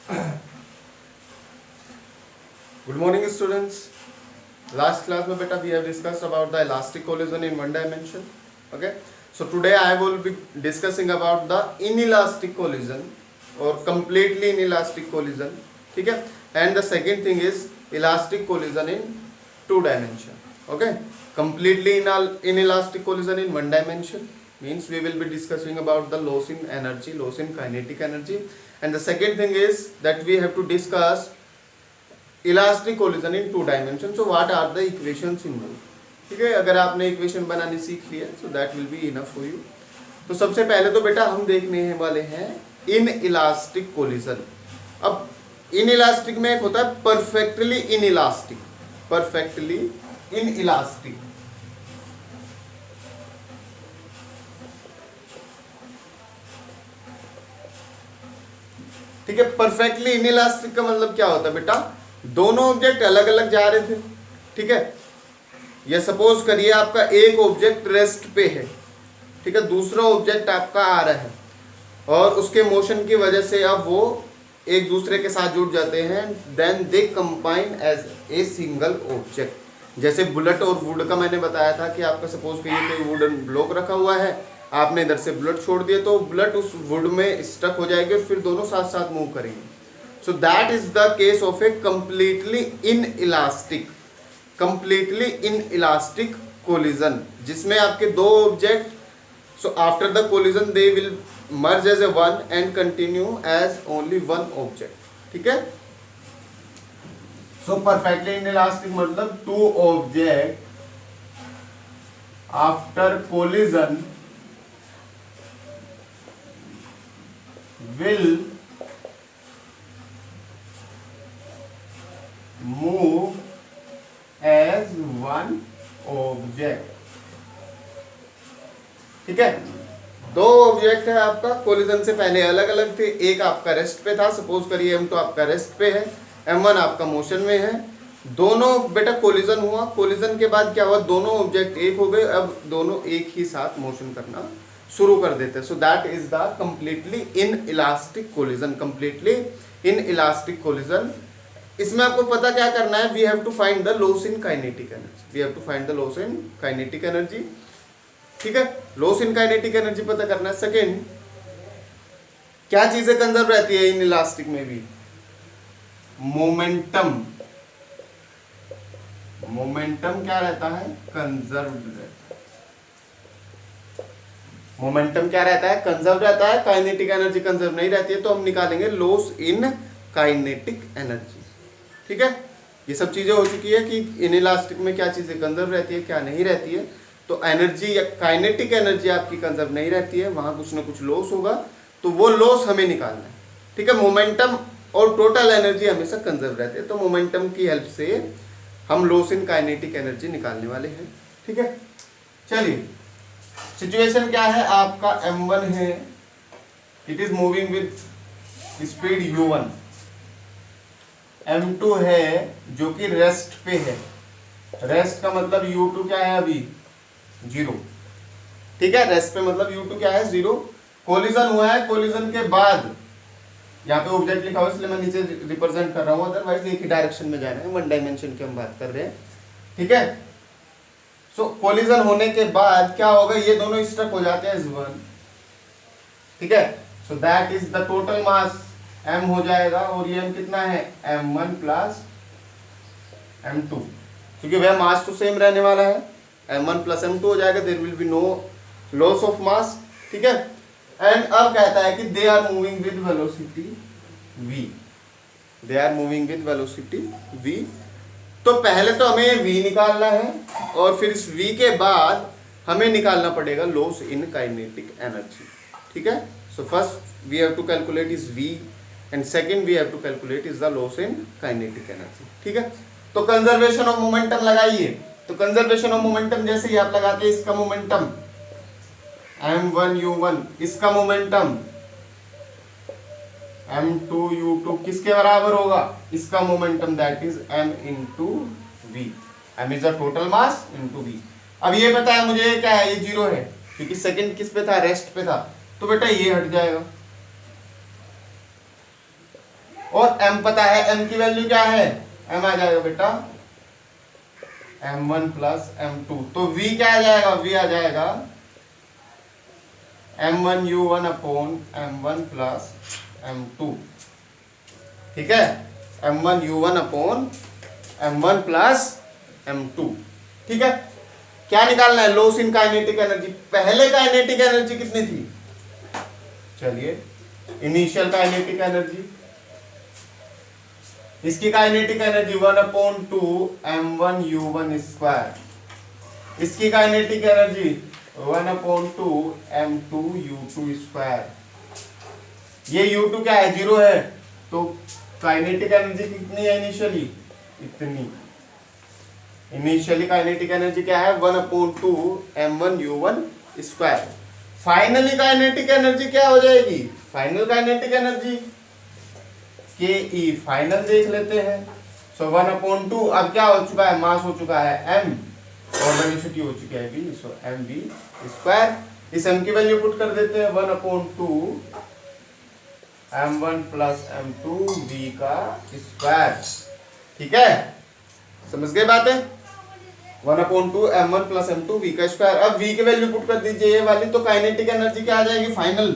Good morning, students. Last class में बेटा we have discussed about the elastic collision in one dimension. Okay. So today I will be discussing about the inelastic collision or completely inelastic collision. ठीक है. And the second thing is elastic collision in two dimension. Okay. Completely inelastic collision in one dimension means we will be discussing about the loss in energy, loss in kinetic energy. And the second thing is that we have to discuss elastic collision in two dimension. So what are the equations in वो. ठीक है, अगर आपने equation बनानी सीख लिया so that will be enough for you. तो सबसे पहले तो बेटा हम देखने वाले हैं इन इलास्टिक कोलिजन. अब इन इलास्टिक में एक होता है perfectly in elastic. Perfectly in elastic ठीक है. परफेक्टली इन इलास्टिक का मतलब क्या होता है बेटा, दोनों ऑब्जेक्ट अलग अलग जा रहे थे. ठीक है, या सपोज करिए आपका एक ऑब्जेक्ट रेस्ट पे है. ठीक है, दूसरा ऑब्जेक्ट आपका आ रहा है और उसके मोशन की वजह से अब वो एक दूसरे के साथ जुड़ जाते हैं. Then they combine as a single object. जैसे बुलेट और वुड का मैंने बताया था कि आपका सपोज करिए कोई वुडन ब्लॉक रखा हुआ है, आपने इधर से बुलेट छोड़ दिया तो बुलेट उस वुड में स्टक हो जाएगी और फिर दोनों साथ साथ मूव करेंगे. So that is the case of a completely inelastic collision, जिसमें आपके दो object, so after the collision they will merge as a one and continue as only one object. ठीक है. So perfectly inelastic मतलब two object after collision will move as one object. ठीक है, दो object है आपका, कोलिजन से पहले अलग अलग थे. एक आपका रेस्ट पे था, सपोज करिए M2 आपका रेस्ट पे है, M1 आपका मोशन में है. दोनों बेटा कोलिजन हुआ. कोलिजन के बाद क्या हुआ, दोनों ऑब्जेक्ट एक हो गए. अब दोनों एक ही साथ मोशन करना शुरू कर देते हैं. So that is the completely inelastic collision. Completely inelastic collision. इसमें आपको पता क्या करना है, we have to find the loss in kinetic energy. We have to find the loss in kinetic energy. ठीक है, लॉस इन काइनेटिक एनर्जी पता करना है. सेकेंड, क्या चीजें कंजर्व रहती है इन इलास्टिक में भी, मोमेंटम. मोमेंटम क्या रहता है, कंजर्व रहता है. मोमेंटम क्या रहता है, कंजर्व रहता है. काइनेटिक एनर्जी कंजर्व नहीं रहती है, तो हम निकालेंगे लॉस इन काइनेटिक एनर्जी. ठीक है, ये सब चीजें हो चुकी है कि इनइलास्टिक में क्या चीजें कंजर्व रहती है, क्या नहीं रहती है. तो एनर्जी या काइनेटिक एनर्जी आपकी कंजर्व नहीं रहती है, वहां कुछ ना कुछ लॉस होगा, तो वो लॉस हमें निकालना है. ठीक है, मोमेंटम और टोटल एनर्जी हमेशा कंजर्व रहती है, तो मोमेंटम की हेल्प से हम लॉस इन काइनेटिक एनर्जी निकालने वाले हैं. ठीक है, चलिए सिचुएशन क्या है, आपका M1 है, it is moving with speed U1. M2 है जो कि रेस्ट पे है. रेस्ट का मतलब U2 क्या है, अभी 0. ठीक है, रेस्ट पे मतलब U2 क्या है, 0. कोलिजन हुआ है, कोलिजन के बाद यहाँ पे ऑब्जेक्ट लिखा हुआ इसलिए मैं नीचे रिप्रेजेंट कर रहा हूँ, अदरवाइज एक ही डायरेक्शन में जाना है. वन डायमेंशन की हम बात कर रहे हैं. ठीक है, सो कोलिजन होने के बाद क्या होगा, ये दोनों स्टक हो जाते हैं S1. ठीक है, so that is the total mass M हो जाएगा, और ये M कितना है, M1 प्लस M2, क्योंकि वह मास तो सेम रहने वाला है. M1 प्लस M2 हो जाएगा, there will be no loss of mass. ठीक है, एंड अब कहता है कि they are moving with velocity v. They are moving with velocity v. तो पहले तो हमें v निकालना है, और फिर इस v के बाद हमें निकालना पड़ेगा लॉस इन काइनेटिक एनर्जी. ठीक है, so first we have to calculate is v and second we have to calculate is the loss in kinetic energy. ठीक है, तो कंजर्वेशन ऑफ मोमेंटम लगाइए. तो कंजर्वेशन ऑफ मोमेंटम जैसे ही आप लगाते हैं, इसका मोमेंटम M1 U1, इसका मोमेंटम M2 U2 किसके बराबर होगा, इसका momentum that is M into V. M is the total mass into V. अब ये पता है मुझे क्या है, ये 0 है क्योंकि सेकंड किस पे था, रेस्ट पे था. तो बेटा ये हट जाएगा. और m पता है, m की वैल्यू क्या है, m आ जाएगा बेटा m1 प्लस m2, तो v क्या आ जाएगा, v आ जाएगा m1 u1 upon m1 plus m2, ठीक है, m1 u1 upon m1 plus m2, ठीक है। क्या निकालना है, लॉस इन काइनेटिक एनर्जी। पहले काइनेटिक एनर्जी कितनी थी, चलिए इनिशियल काइनेटिक एनर्जी, इसकी kinetic energy 1/2 m1 u1 square, इसकी kinetic energy 1/2 m2 u2 square. ये u2 क्या है, 0 है, तो काइनेटिक एनर्जी कितनी है इनिशियली, इतनी। इनिशियली काइनेटिक एनर्जी क्या है, 1/2 m1 u1 square. Finally kinetic energy क्या हो जाएगी, फाइनल काइनेटिक एनर्जी के ई फाइनल देख लेते हैं। सो 1/2 अब क्या हो चुका है, मास हो चुका है m और वेलोसिटी हो चुकी है v, सो mv स्क्वायर। इस m की वैल्यू पुट कर देते हैं, 1/2 m1 प्लस m2 v का स्क्वायर, ठीक है, समझ गए बात है। 1/2 m1 प्लस m2 v का स्क्वायर। अब v की वैल्यू पुट कर दीजिए ये वाली, तो काइनेटिक एनर्जी क्या आ जाएगी final,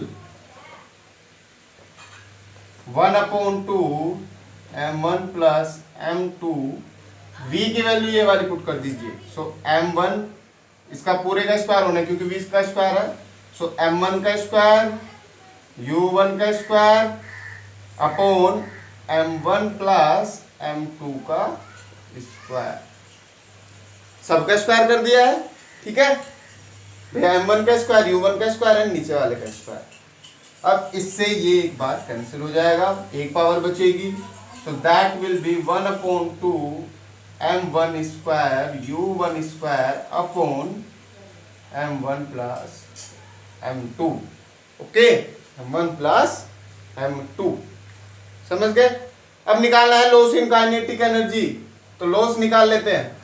1/2 m1 plus m2 v की वैल्यू ये वाली पुट कर दीजिए। सो m1 इसका पूरे का स्क्वायर होना है क्योंकि v इसका स्क्वायर है, सो m1 का स्क्वायर u1 का square upon m1 plus m2 का स्क्वायर, सबका स्क्वायर कर दिया है, ठीक है भैया, m1 का स्क्वायर u1 का स्क्वायर है, नीचे वाले का स्क्वायर। अब इससे ये एक बार कैंसिल हो जाएगा, एक पावर बचेगी, सो that will B 1/2 m1 square u1 square upon m1 plus m2, okay, m1 plus m2, समझ गए। अब निकालना है लॉस इन काइनेटिक एनर्जी, तो लॉस निकाल लेते हैं।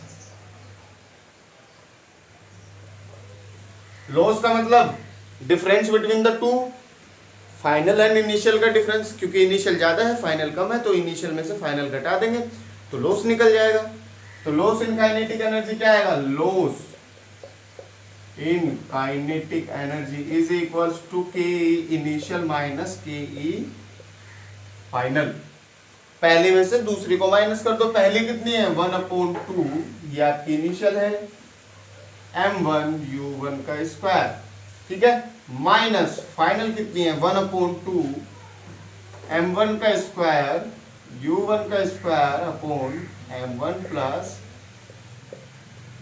लॉस का मतलब difference between the two, final and initial का डिफरेंस, क्योंकि इनिशियल ज्यादा है फाइनल कम है, तो इनिशियल में से फाइनल घटा देंगे तो लॉस निकल जाएगा। तो लॉस इन काइनेटिक एनर्जी क्या आएगा, loss in kinetic energy is equals to K initial minus K E final. पहले में से दूसरी को माइनस कर दो, पहली कितनी है 1/2, ये आपकी इनिशियल है, m1 u1 का स्क्वायर, ठीक है, माइनस फाइनल कितनी है 1/2 m1 का स्क्वायर u1 का square upon m1 plus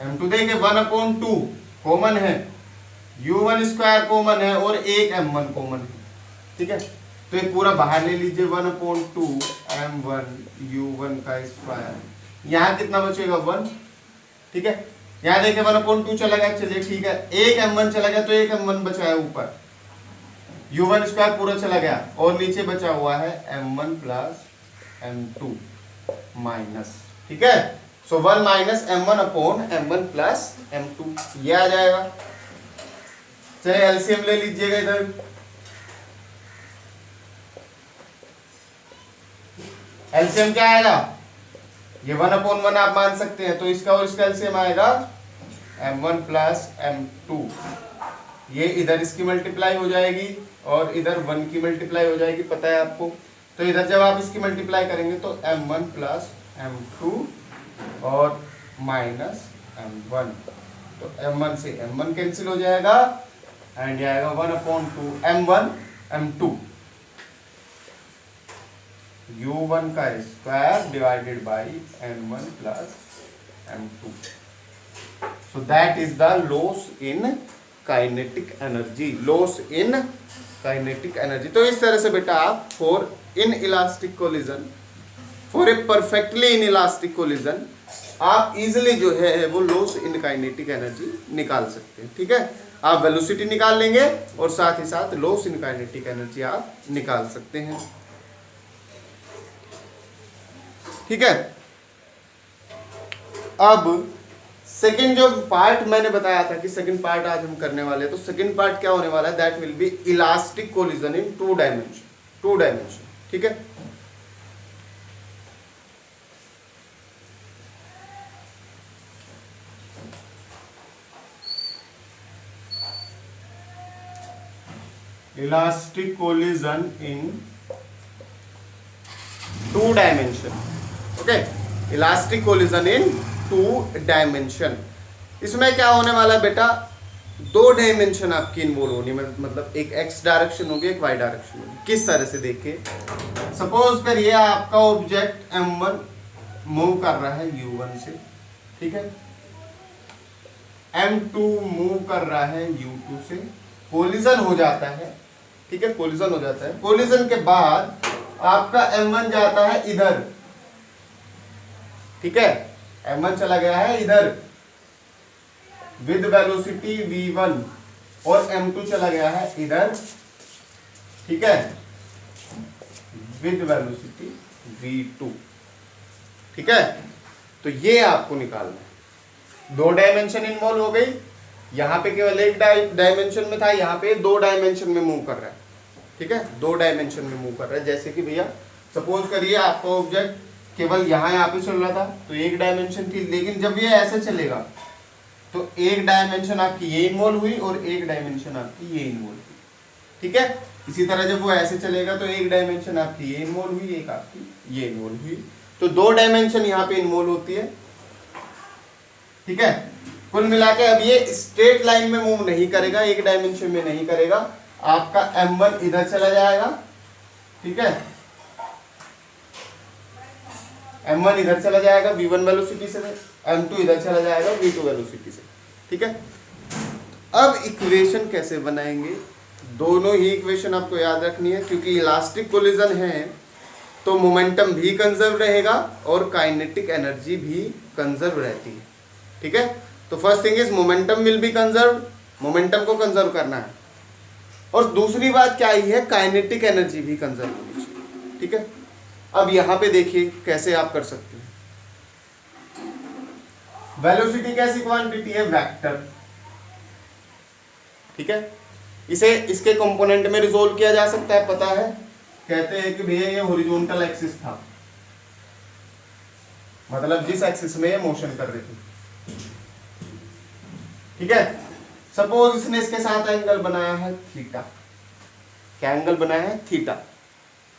m2। देखिए 1/2 कॉमन है, u1 स्क्वायर कॉमन है और एक m1 कॉमन है, ठीक है, तो ये पूरा बाहर ले लीजिए 1/2 m1 u1 का स्क्वायर, यहाँ कितना बचेगा 1, ठीक है, यहाँ देखिए 1/2 चला गया, चलिए ठीक है, एक m1 चला गया तो एक m1 बचा है ऊपर, u1 स्क्वायर पूरा चला गया और नीचे बचा हुआ है m1 प्लस m2 माइनस, ठीक है, सो 1 minus m1 upon m1 plus m2 ये आ जाएगा। चलिए एलसीएम ले लीजिएगा इधर, एलसीएम क्या आएगा, ये 1/1 आप मान सकते हैं, तो इसका और इसका एलसीएम आएगा m1 प्लस m2, ये इधर इसकी मल्टीप्लाई हो जाएगी और इधर 1 की मल्टीप्लाई हो जाएगी, पता है आपको, तो इधर जब आप इसकी मल्टीप्लाई करेंगे तो m1 प्लस m2 और माइनस m1, तो m1 से m1 कैंसिल हो जाएगा एंड ये आएगा 1/2 m1 m2 u1 का square divided by m1 plus m2, so that is the loss in kinetic energy, loss in kinetic energy. तो इस तरह से बेटा आप for in elastic collision, for a perfectly in elastic collision आप easily जो है वो लॉस इन काइनेटिक एनर्जी निकाल सकते हैं, ठीक है, आप वेलोसिटी निकाल लेंगे और साथ ही साथ लॉस इन काइनेटिक एनर्जी आप निकाल सकते हैं, ठीक है। अब सेकंड जो पार्ट मैंने बताया था कि सेकंड पार्ट आज हम करने वाले हैं, तो सेकंड पार्ट क्या होने वाला है, that will be elastic collision in two dimension, ठीक है। Elastic collision in 2 dimension. Okay, elastic collision in 2 dimension. इसमें क्या होने वाला है बेटा, 2 डायमेंशन आपकी इन्वॉल्व होनी, मतलब एक एक्स डायरेक्शन होगी, एक वाई डायरेक्शन होगी। किस तरह से देखिए, सपोज करिए आपका ऑब्जेक्ट M1 मूव कर रहा है U1 से, ठीक है, M2 मूव कर रहा है U2 से, कोलिजन हो जाता है, ठीक है, कोलिजन हो जाता है। कोलिजन के बाद आपका M1 जाता है इधर, ठीक है, M1 चला गया है इधर विद वेलोसिटी v1 और M2 चला गया है इधर, ठीक है, विद वेलोसिटी v2, ठीक है। तो ये आपको निकालना है। 2 डायमेंशन इन्वॉल्व हो गई, यहां पे केवल एक डायमेंशन में था, यहां पे 2 डायमेंशन में मूव कर रहा है, ठीक है, 2 डायमेंशन में मूव कर रहा है। जैसे कि भैया सपोज करिए आपका ऑब्जेक्ट केवल यहाँ पे चल रहा था तो एक डायमेंशन थी, लेकिन जब ये ऐसे चलेगा तो एक डायमेंशन आपकी ये इन्वॉल्व हुई और एक डायमेंशन आपकी ये इन्वॉल्व हुई, ठीक है। इसी तरह जब वो ऐसे चलेगा तो एक डायमेंशन आपकी ये इन्वॉल्व हुई, एक आपकी ये इन्वॉल्व हुई, तो 2 डायमेंशन यहाँ पे इन्वॉल्व होती है, ठीक है। कुल मिला के अब ये स्ट्रेट लाइन में मूव नहीं करेगा, एक डायमेंशन में नहीं करेगा, आपका M1 इधर चला जाएगा, ठीक है, M1 इधर चला जाएगा v1 वेलोसिटी से, M2 इधर चला जाएगा v2 वेलोसिटी से, ठीक है। अब इक्वेशन कैसे बनाएंगे, दोनों ही इक्वेशन आपको याद रखनी है, क्योंकि इलास्टिक कोलिजन है तो मोमेंटम भी कंजर्व रहेगा और काइनेटिक एनर्जी भी कंजर्व रहती है, ठीक है। तो first thing is momentum will be conserve, momentum को कंजर्व करना है, और दूसरी बात क्या आई है, काइनेटिक एनर्जी भी कंजर्व होनी चाहिए, ठीक है। अब यहां पे देखिए कैसे आप कर सकते हैं। वेलोसिटी कैसी क्वांटिटी है, वेक्टर, ठीक है। इसे इसके कंपोनेंट में रिजोल्व किया जा सकता है, पता है, कहते हैं कि भैया ये हॉरिजॉन्टल एक्सिस था, मतलब जिस एक्सिस में ये मोशन कर रही थी, ठीक है। सपोज इसने इसके साथ एंगल बनाया है थीटा, क्या एंगल बनाया है, थीटा,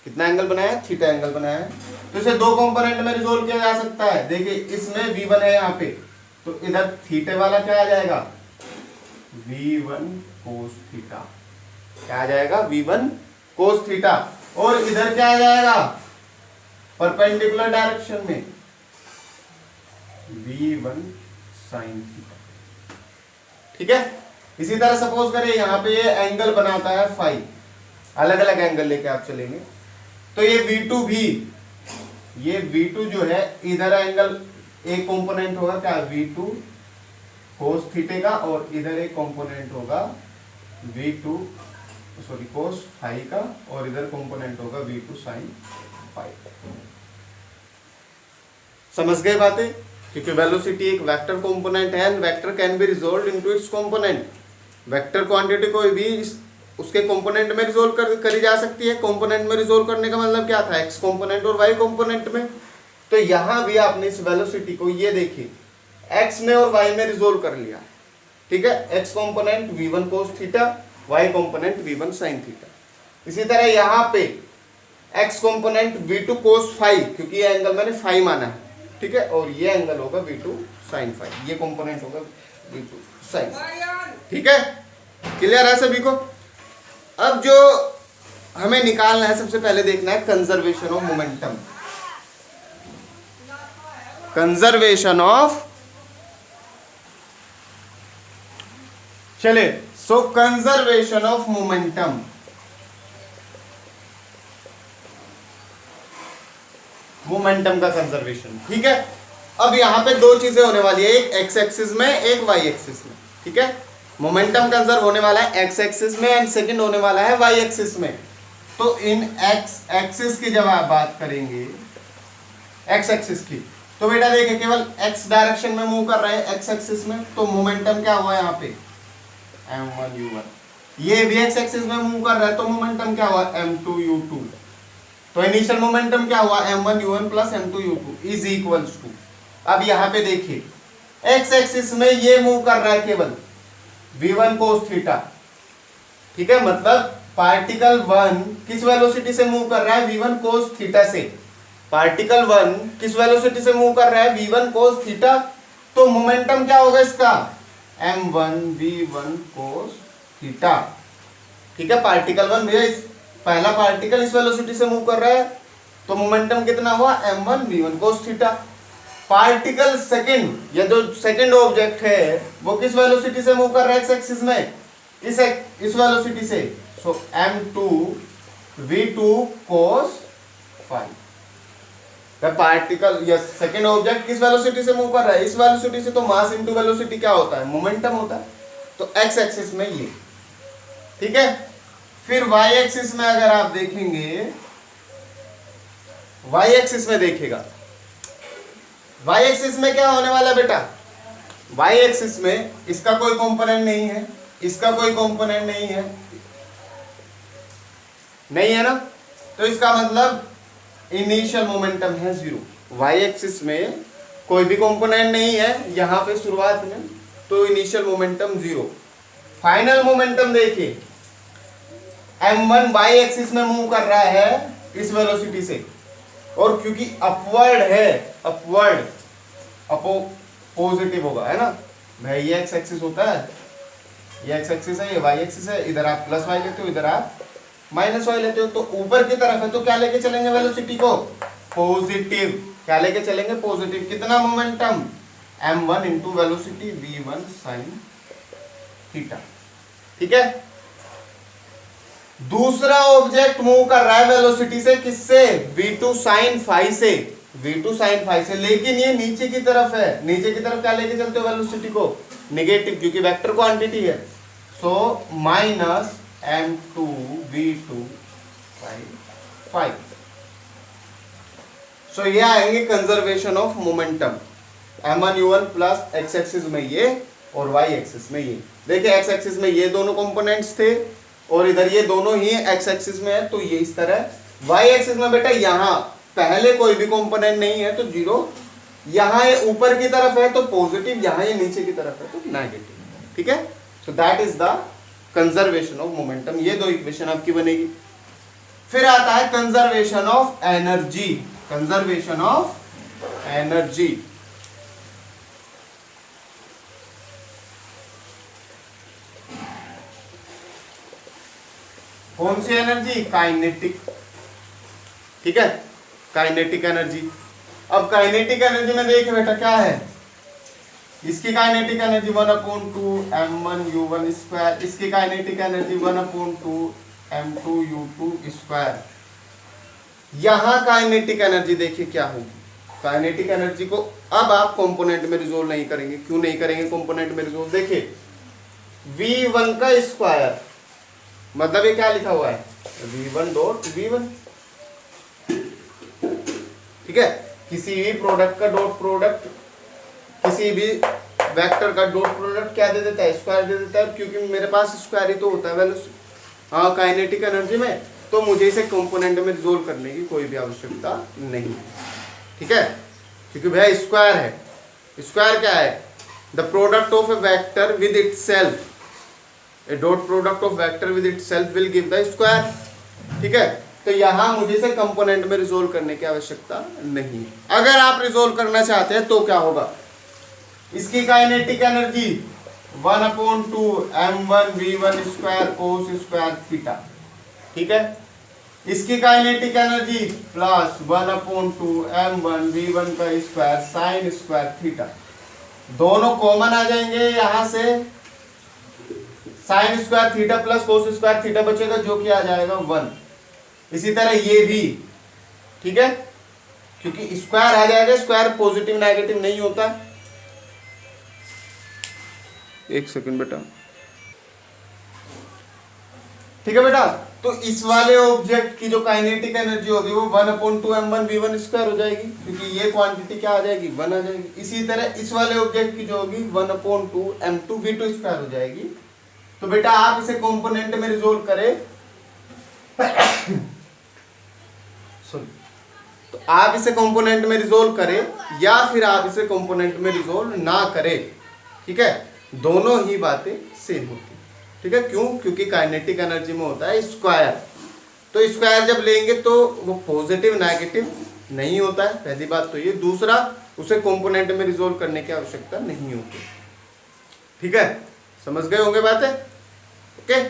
कितना एंगल बनाया है, थीटा एंगल बनाया है। तो इसे 2 कंपोनेंट में रिजोल्व किया जा सकता है। देखिए इसमें v1 है यहाँ पे, तो इधर थीटे वाला क्या आ जाएगा, v1 cos थीटा, क्या आ जाएगा, v1 cos थीटा, और इधर क्या आ जाएगा, परपेंडिकुलर डायरेक्शन में v1 sin थीटा, ठीक है। इसी तरह सपोज करिए यहाँ पे ये एंगल बनाता है फाई, अलग अलग एंगल लेके आप चलेंगे, तो ये v2 भी, ये v2 जो है इधर एंगल एक कंपोनेंट होगा क्या, v2 cos थीटे का, और इधर एक कंपोनेंट होगा v2 cos फाई का, और इधर कंपोनेंट होगा v2 sin फाई। समझ गए बातें, क्योंकि वेलोसिटी एक वेक्टर कंपोनेंट है and vector can be resolved into its component. Vector quantity को भी उसके कंपोनेंट में रिजोल्व करी जा सकती है। कंपोनेंट में रिजोल्व करने का मतलब क्या था, एक्स कंपोनेंट और वाई कंपोनेंट में। तो यहां भी आपने इस वेलोसिटी को ये देखिए एक्स में और वाई में रिजोल्व कर लिया, ठीक है। X component v1 cos theta, Y component v1 sin theta. इसी तरह यहाँ पे x component v2 cos phi, क्योंकि ये एंगल मैंने फाई माना है, ठीक है, और ये एंगल होगा v2 sin फाई, ये कंपोनेंट होगा v2 sin, ठीक है। क्लियर है सभी को। अब जो हमें निकालना है, सबसे पहले देखना है conservation of momentum, conservation of, चले, सो कंजर्वेशन ऑफ मोमेंटम, मोमेंटम का कंजर्वेशन, ठीक है। अब यहां पे 2 चीजें होने वाली है, एक एक्स एक्सिस में, एक वाई एक्सिस में, ठीक है। मोमेंटम कंजर्व होने वाला है एक्स एक्सिस में एंड सेकंड होने वाला है वाई एक्सिस में। तो इन एक्स एक्सिस की जब आप बात करेंगे, एक्स एक्सिस की, तो बेटा देखिए केवल एक्स डायरेक्शन में मूव कर रहे हैं एक्स एक्सिस में, तो मोमेंटम क्या हुआ यहाँ पे m1 u1। ये भी एक्स एक्सिस में मूव कर रहा है तो मोमेंटम क्या हुआ m2 u2। तो इनिशियल मोमेंटम क्या हुआ m1 u1 plus m2 u2 is equals to, अब यहाँ पे देखिए एक्स एक्सिस में ये मूव कर रहा है केवल v1 cos थीटा, ठीक है, मतलब पार्टिकल 1 किस वेलोसिटी से मूव कर रहा है, v1 cos थीटा से। पार्टिकल 1 किस वेलोसिटी से मूव कर रहा है, v1 cos थीटा। तो मोमेंटम क्या होगा इसका, m1 v1 cos थीटा। ठीक है, पार्टिकल 1 भैया पहला पार्टिकल इस वेलोसिटी से मूव कर रहा है, तो मोमेंटम कितना हुआ, m1 v1 cos theta. Particle second, या जो सेकंड ऑब्जेक्ट है वो किस वेलोसिटी से मूव कर रहा है एक्स एक्सिस में, इस वेलोसिटी से। So m2 v2 cos phi. Particle या सेकंड ऑब्जेक्ट किस वेलोसिटी से मूव कर रहा है, इस वेलोसिटी से। तो मास इनटू वेलोसिटी क्या होता है, मोमेंटम होता है। तो एक्स एक्सिस में ये, ठीक है। फिर वाई एक्सिस में अगर आप देखेंगे, वाई एक्सिस में देखिएगा, वाई एक्सिस में क्या होने वाला बेटा, वाई एक्सिस में इसका कोई कंपोनेंट नहीं है, इसका कोई कंपोनेंट नहीं है, नहीं है ना। तो इसका मतलब इनिशियल मोमेंटम है 0। वाई एक्सिस में कोई भी कंपोनेंट नहीं है यहां पे शुरुआत में, तो इनिशियल मोमेंटम 0। फाइनल मोमेंटम देखिए, m1 वाई एक्सिस में मूव कर रहा है इस वेलोसिटी से, और क्योंकि अपवर्ड है, अपवर्ड पॉजिटिव होगा, है ना भाई। ये एक्स एक्सिस होता है, ये एक्स एक्सिस है, ये वाई एक्सिस है। इधर आप प्लस वाई लेते हो, इधर आप माइनस वाई लेते हो। तो ऊपर की तरफ है तो क्या लेके चलेंगे वेलोसिटी को, पॉजिटिव। क्या लेके चलेंगे, पॉजिटिव। कितना momentum, m1 into velocity v1 sine theta. ठीक है, दूसरा ऑब्जेक्ट मूव कर रहा है वेलोसिटी से, किससे, v2 साइन फाई से, v2 साइन फाई से। लेकिन ये नीचे की तरफ है, नीचे की तरफ क्या लेके चलते हो वेलोसिटी को, नेगेटिव, क्योंकि वेक्टर क्वांटिटी है। So minus m2 v2 sine phi. So ये आएंगे conservation of momentum, m1 u1 plus x axis में ये और y एक्सिस में ये। देखिए x एक्सिस में ये दोनों कंपोनेंट्स थे और इधर ये दोनों ही x एक्सिस में है, तो ये इस तरह। y एक्सिस में बेटा यहाँ पहले कोई भी कंपोनेंट नहीं है तो 0, यहाँ ये ऊपर की तरफ है तो पॉजिटिव, यहाँ ये नीचे की तरफ है तो नेगेटिव। ठीक है, so that is the conservation of momentum. ये दो इक्वेशन आपकी बनेगी। फिर आता है conservation of energy, conservation of energy. कौन सी एनर्जी, काइनेटिक। ठीक है, काइनेटिक एनर्जी। अब काइनेटिक एनर्जी में देखिए बेटा क्या है, इसकी kinetic energy 1/2 m1 u1 square, इसकी kinetic energy 1/2 m2 u2 square. यहां काइनेटिक एनर्जी देखिए क्या होगी, काइनेटिक एनर्जी को अब आप कंपोनेंट में रिजोल्व नहीं करेंगे। क्यों नहीं करेंगे कंपोनेंट में रिजोल्व, देखिए v1 का स्क्वायर, मतलब ये क्या लिखा हुआ है, v1 डॉट v1। ठीक है, किसी भी प्रोडक्ट का डॉट प्रोडक्ट, किसी भी वेक्टर का डॉट प्रोडक्ट क्या दे देता है, स्क्वायर दे देता है, क्योंकि मेरे पास स्क्वायर ही तो होता है हाँ काइनेटिक एनर्जी में। तो मुझे इसे कंपोनेंट में रिजोल्व करने की कोई भी आवश्यकता नहीं है। ठीक है, क्योंकि भैया स्क्वायर है। स्क्वायर क्या है, the product of A vector with itself, A dot product of vector with itself will give the square. ठीक है, तो यहां मुझे इसे कंपोनेंट में रिजोल्व करने की आवश्यकता नहीं है। अगर आप रिजोल्व करना चाहते हैं तो क्या होगा, इसकी kinetic energy 1/2 m1 v1 square cos square theta. ठीक है, इसकी kinetic energy plus 1/2 m1 v1 का स्क्वायर साइन स्क्वायर थीटा। दोनों कॉमन आ जाएंगे, यहां से sine square theta plus cos square theta बचेगा, जो कि आ जाएगा 1। इसी तरह ये भी, ठीक है, क्योंकि स्क्वायर आ जाएगा, स्क्वायर पॉजिटिव नेगेटिव नहीं होता। एक सेकंड बेटा, ठीक है बेटा। तो इस वाले ऑब्जेक्ट की जो काइनेटिक एनर्जी होगी वो 1/2 m1 v1 स्क्वायर हो जाएगी, क्योंकि ये क्वांटिटी क्या आ जाएगी, 1 आ जाएगी। इसी तरह इस वाले ऑब्जेक्ट की जो होगी 1/2 m2 v2 स्क्वायर हो जाएगी। तो बेटा आप इसे कंपोनेंट में रिजोल्व करें तो आप इसे कंपोनेंट में रिजोल्व करें या फिर आप इसे कंपोनेंट में रिजोल्व ना करें, ठीक है, दोनों ही बातें सेम होती है। ठीक है, क्यों? क्योंकि काइनेटिक एनर्जी में होता है स्क्वायर, तो स्क्वायर जब लेंगे तो वो पॉजिटिव नेगेटिव नहीं होता है, पहली बात तो ये। दूसरा, उसे कंपोनेंट में रिजोल्व करने की आवश्यकता नहीं होती। ठीक है, समझ गए होंगे बातें? Okay,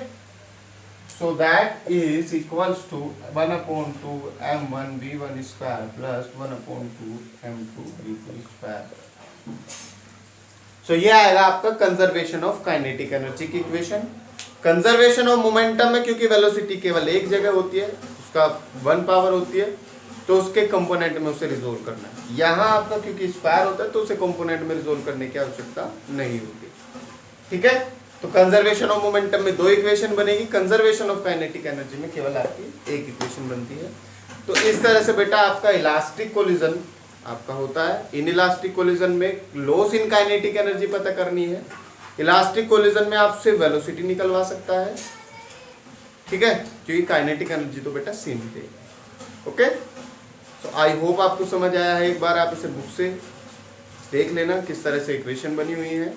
so that is equals to 1/2 m1 v1 square plus 1/2 m2 v2 square. So ये आएगा आपका कंजर्वेशन ऑफ काइनेटिक एनर्जी की इक्वेशन। कंजर्वेशन ऑफ मोमेंटम में क्योंकि वेलोसिटी केवल एक जगह होती है, उसका 1 पावर होती है, तो उसके कंपोनेंट में उसे रिजोल्व करना है। यहाँ आपका क्योंकि स्क्वायर होता है तो उसे कंपोनेंट में रिजोल्व करने की आवश्यकता नहीं होती। ठीक है, तो कंजर्वेशन ऑफ मोमेंटम में 2 इक्वेशन बनेगी, कंजर्वेशन ऑफ काइनेटिक एनर्जी में केवल आपकी एक इक्वेशन बनती है। तो इस तरह से बेटा आपका इलास्टिक कोलिजन आपका होता है। इन इलास्टिक कोलिजन में लॉस इन काइनेटिक एनर्जी पता करनी है। इलास्टिक कोलिजन में आपसे वेलोसिटी निकलवा सकता है, ठीक है, क्योंकि काइनेटिक एनर्जी तो बेटा सीमित है। ओके, तो आई होप आपको समझ आया है। एक बार आप इसे बुक से देख लेना किस तरह से इक्वेशन बनी हुई है,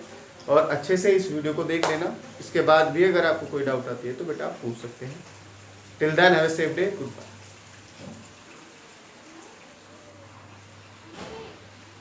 और अच्छे से इस वीडियो को देख लेना। इसके बाद भी अगर आपको कोई डाउट आती है तो बेटा आप पूछ सकते हैं। Till then have a safe day, good bye.